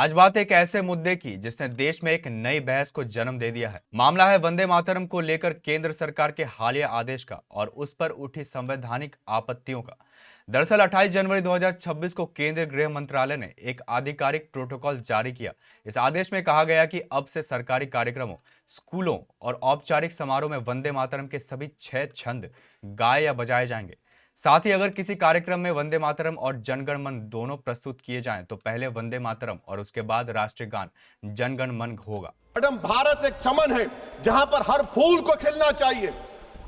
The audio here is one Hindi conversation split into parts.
आज बात एक ऐसे मुद्दे की जिसने देश में एक नई बहस को जन्म दे दिया है। मामला है वंदे मातरम को लेकर केंद्र सरकार के हालिया आदेश का और उस पर उठी संवैधानिक आपत्तियों का। दरअसल 28 जनवरी 2026 को केंद्रीय गृह मंत्रालय ने एक आधिकारिक प्रोटोकॉल जारी किया। इस आदेश में कहा गया कि अब से सरकारी कार्यक्रमों, स्कूलों और औपचारिक समारोह में वंदे मातरम के सभी 6 छंद गाए या बजाए जाएंगे। साथ ही अगर किसी कार्यक्रम में वंदे मातरम और जनगण मन दोनों प्रस्तुत किए जाएं तो पहले वंदे मातरम और उसके बाद राष्ट्रीय गान जनगण मन होगा। मैडम, भारत एक चमन है जहां पर हर फूल को खिलना चाहिए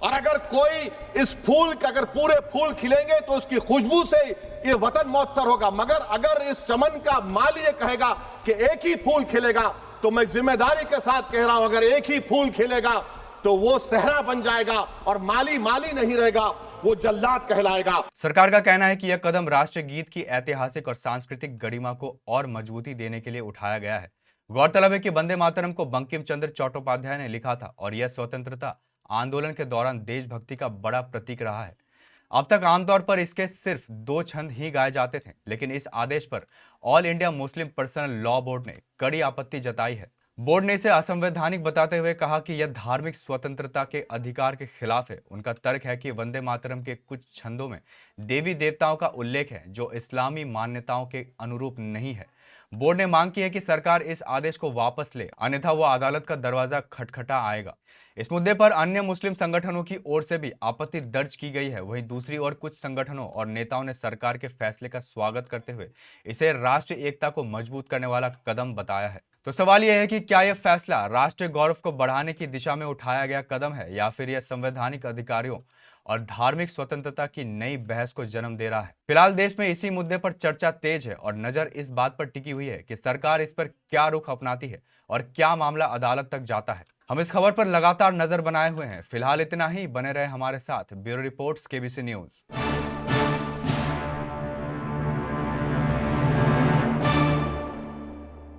और अगर कोई इस फूल के अगर पूरे फूल खिलेंगे तो उसकी खुशबू से ये वतन मौतर होगा। मगर अगर इस चमन का माली ये कहेगा कि एक ही फूल खिलेगा तो मैं जिम्मेदारी के साथ कह रहा हूं, अगर एक ही फूल खिलेगा तो वो सहरा बन जाएगा और माली माली नहीं रहेगा, वो जल्लाद कहलाएगा। सरकार का कहना है कि यह कदम राष्ट्रीय गीत की ऐतिहासिक और सांस्कृतिक गरिमा को और मजबूती देने के लिए उठाया गया है। गौरतलब है कि वंदे मातरम को बंकिम चंद्र चट्टोपाध्याय ने लिखा था और यह स्वतंत्रता आंदोलन के दौरान देशभक्ति का बड़ा प्रतीक रहा है। अब तक आमतौर पर इसके सिर्फ 2 छंद ही गाए जाते थे, लेकिन इस आदेश पर all India Muslim personal law board ने कड़ी आपत्ति जताई है। बोर्ड ने इसे असंवैधानिक बताते हुए कहा कि यह धार्मिक स्वतंत्रता के अधिकार के खिलाफ है। उनका तर्क है कि वंदे मातरम के कुछ छंदों में देवी देवताओं का उल्लेख है जो इस्लामी मान्यताओं के अनुरूप नहीं है। बोर्ड ने मांग की है कि सरकार इस आदेश को वापस ले, अन्यथा वो अदालत का दरवाजा खटखटा आएगा। इस मुद्दे पर अन्य मुस्लिम संगठनों की ओर से भी आपत्ति दर्ज की गई है। वहीं दूसरी ओर कुछ संगठनों और नेताओं ने सरकार के फैसले का स्वागत करते हुए इसे राष्ट्रीय एकता को मजबूत करने वाला कदम बताया है। तो सवाल यह है कि क्या यह फैसला राष्ट्रीय गौरव को बढ़ाने की दिशा में उठाया गया कदम है या फिर यह संवैधानिक अधिकारियों और धार्मिक स्वतंत्रता की नई बहस को जन्म दे रहा है। फिलहाल देश में इसी मुद्दे पर चर्चा तेज है और नजर इस बात पर टिकी हुई है कि सरकार इस पर क्या रुख अपनाती है और क्या मामला अदालत तक जाता है। हम इस खबर पर लगातार नजर बनाए हुए हैं। फिलहाल इतना ही, बने रहे हमारे साथ। Bureau reports, KBC news.